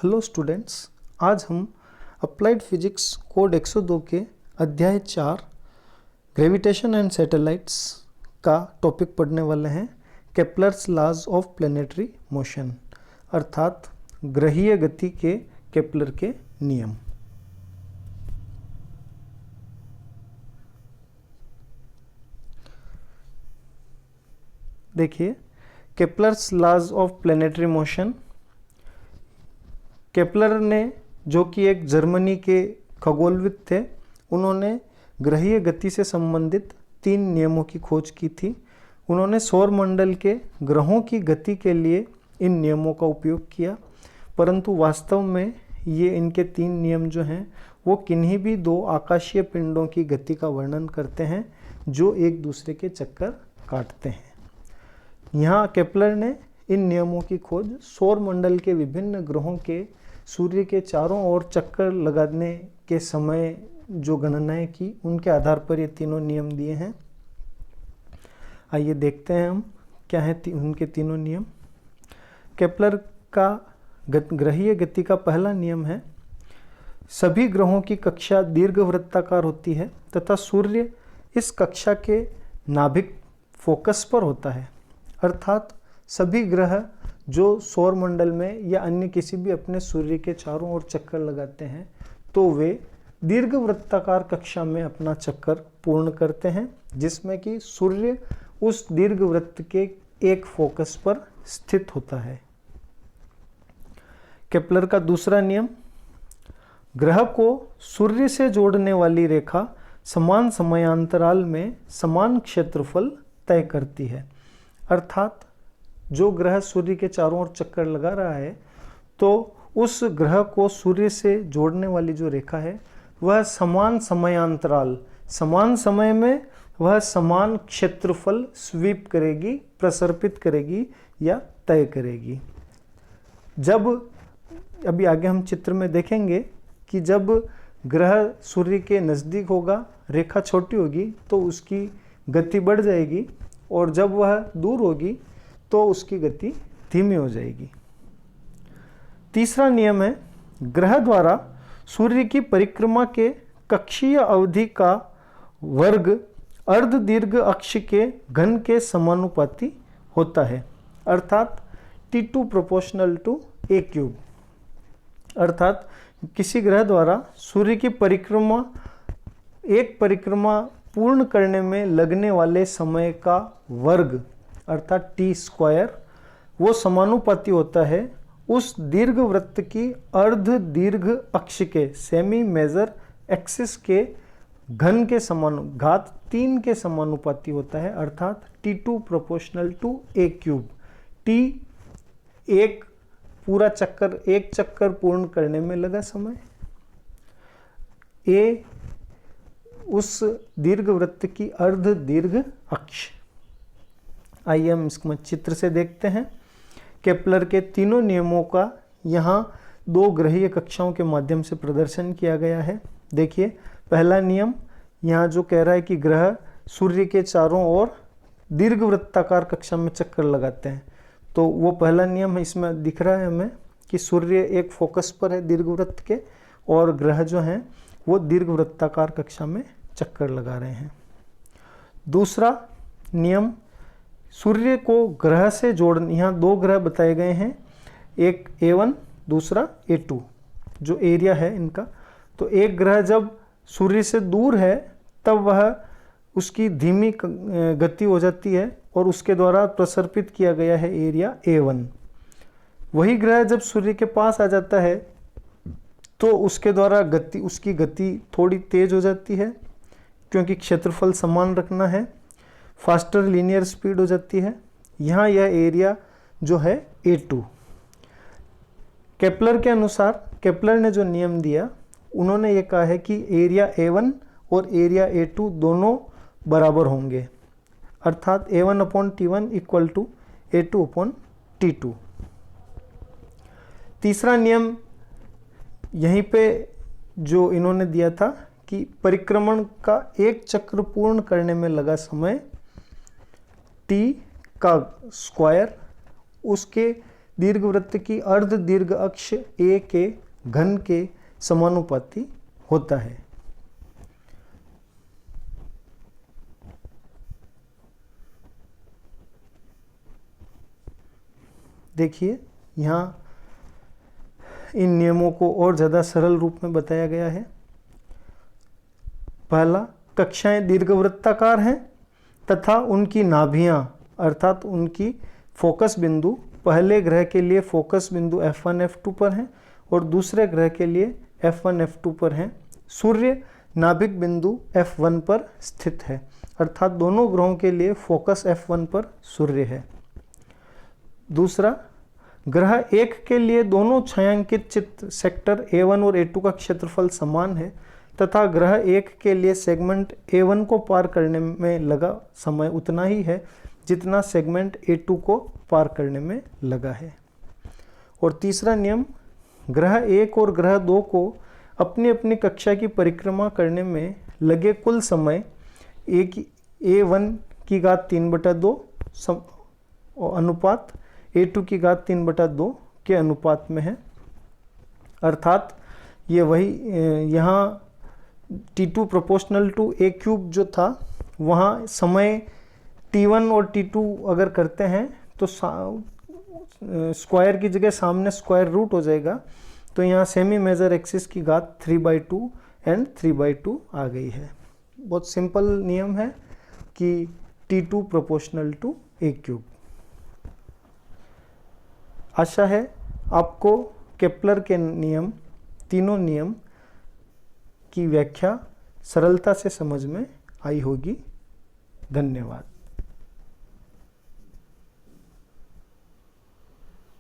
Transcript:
Hello students, आज हम applied physics code 102 के अध्याय 4 ग्रेविटेशन एंड सैटेलाइट्स का टॉपिक पढ़ने वाले हैं। Kepler's laws of planetary motion अर्थात ग्रहीय गति के केपलर के नियम। देखिए, Kepler's laws of planetary motion. Kepler ने, जो कि एक जर्मनी के खगोलविद थे, उन्होंने ग्रहीय गति से संबंधित 3 नियमों की खोज की थी। उन्होंने सौरमंडल के ग्रहों की गति के लिए इन नियमों का उपयोग किया, परंतु वास्तव में ये इनके 3 नियम जो हैं वो किन्हीं भी 2 आकाशीय पिंडों की गति का वर्णन करते हैं जो एक दूसरे के चक्कर काटते हैं। यहाँ केपलर ने इन नियमों की खोज सौरमंडल के विभिन्न ग्रहों के सूर्य के चारों ओर चक्कर लगाने के समय जो गणनाएं की, उनके आधार पर ये तीनों नियम दिए हैं। आइए देखते हैं हम क्या है उनके तीनों नियम। केपलर का ग्रहीय गति का पहला नियम है, सभी ग्रहों की कक्षा दीर्घवृत्ताकार होती है तथा सूर्य इस कक्षा के नाभिक फोकस पर होता है। अर्थात सभी ग्रह जो सौरमंडल में या अन्य किसी भी अपने सूर्य के चारों ओर चक्कर लगाते हैं तो वे दीर्घवृत्ताकार कक्षा में अपना चक्कर पूर्ण करते हैं, जिसमें कि सूर्य उस दीर्घवृत्त के एक फोकस पर स्थित होता है। केपलर का दूसरा नियम, ग्रह को सूर्य से जोड़ने वाली रेखा समान समयांतराल में समान क्षेत्रफल तय करती है। अर्थात जो ग्रह सूर्य के चारों ओर चक्कर लगा रहा है तो उस ग्रह को सूर्य से जोड़ने वाली जो रेखा है वह समान समयांतराल, समान समय में वह समान क्षेत्रफल स्वीप करेगी, प्रसर्पित करेगी या तय करेगी। जब अभी आगे हम चित्र में देखेंगे कि जब ग्रह सूर्य के नज़दीक होगा, रेखा छोटी होगी तो उसकी गति बढ़ जाएगी, और जब वह दूर होगी तो उसकी गति धीमी हो जाएगी। तीसरा नियम है, ग्रह द्वारा सूर्य की परिक्रमा के कक्षीय अवधि का वर्ग अर्ध दीर्घ अक्ष के घन के समानुपाती होता है। अर्थात T2 प्रोपोर्शनल टू A³। अर्थात किसी ग्रह द्वारा सूर्य की एक परिक्रमा पूर्ण करने में लगने वाले समय का वर्ग अर्थात T², वो समानुपाती होता है उस दीर्घवृत्त की अर्ध दीर्घ अक्ष के सेमी मेजर एक्सिस के घन के घात 3 के समानुपाती होता है। अर्थात T2 proportional to A³। T एक चक्कर पूर्ण करने में लगा समय, A उस दीर्घवृत्त की अर्ध दीर्घ अक्ष। आइए हम इसको चित्र से देखते हैं। केपलर के तीनों नियमों का यहाँ 2 ग्रहीय कक्षाओं के माध्यम से प्रदर्शन किया गया है। देखिए, पहला नियम यहाँ जो कह रहा है कि ग्रह सूर्य के चारों ओर दीर्घवृत्ताकार कक्षा में चक्कर लगाते हैं, तो वो पहला नियम है। इसमें दिख रहा है हमें कि सूर्य एक फोकस पर है दीर्घवृत्त के, और ग्रह जो हैं वो दीर्घवृत्ताकार कक्षा में चक्कर लगा रहे हैं। दूसरा नियम, सूर्य को ग्रह से जोड़ने, यहाँ 2 ग्रह बताए गए हैं, एक A1 दूसरा A2 जो एरिया है इनका। तो एक ग्रह जब सूर्य से दूर है तब वह उसकी धीमी गति हो जाती है और उसके द्वारा प्रसर्पित किया गया है एरिया A1। वही ग्रह जब सूर्य के पास आ जाता है तो उसके द्वारा उसकी गति थोड़ी तेज हो जाती है, क्योंकि क्षेत्रफल समान रखना है, फास्टर लीनियर स्पीड हो जाती है। यहाँ यह एरिया जो है A2। केपलर के अनुसार, केपलर ने जो नियम दिया, उन्होंने ये कहा है कि एरिया A1 और एरिया A2 दोनों बराबर होंगे। अर्थात A1/T1 इक्वल टू A2/T2। तीसरा नियम यहीं पे जो इन्होंने दिया था कि परिक्रमण का एक चक्र पूर्ण करने में लगा समय T² उसके दीर्घवृत्त की अर्ध दीर्घ अक्ष ए के घन के समानुपाती होता है। देखिए यहाँ इन नियमों को और ज़्यादा सरल रूप में बताया गया है। पहला, कक्षाएं दीर्घवृत्ताकार हैं तथा उनकी नाभियां अर्थात उनकी फोकस बिंदु पहले ग्रह के लिए फोकस बिंदु F1 F2 पर हैं और दूसरे ग्रह के लिए F1 F2 पर हैं। सूर्य नाभिक बिंदु F1 पर स्थित है अर्थात दोनों ग्रहों के लिए फोकस F1 पर सूर्य है। दूसरा, ग्रह एक के लिए दोनों छायांकित चित्र सेक्टर A1 और A2 का क्षेत्रफल समान है तथा ग्रह एक के लिए सेगमेंट A1 को पार करने में लगा समय उतना ही है जितना सेगमेंट A2 को पार करने में लगा है। और तीसरा नियम, ग्रह एक और ग्रह दो को अपनी अपनी कक्षा की परिक्रमा करने में लगे कुल समय A1 की घात 3/2 अनुपात A2 की घात 3/2 के अनुपात में है। अर्थात ये वही यहाँ T2 प्रोपोर्शनल टू A³ जो था वहाँ समय T1 और T2 अगर करते हैं तो स्क्वायर की जगह सामने स्क्वायर रूट हो जाएगा, तो यहाँ सेमी मेजर एक्सिस की घात 3/2 एंड 3/2 आ गई है। बहुत सिंपल नियम है कि T2 प्रोपोर्शनल टू A³। आशा है आपको केपलर के नियम, तीनों नियम की व्याख्या सरलता से समझ में आई होगी। धन्यवाद।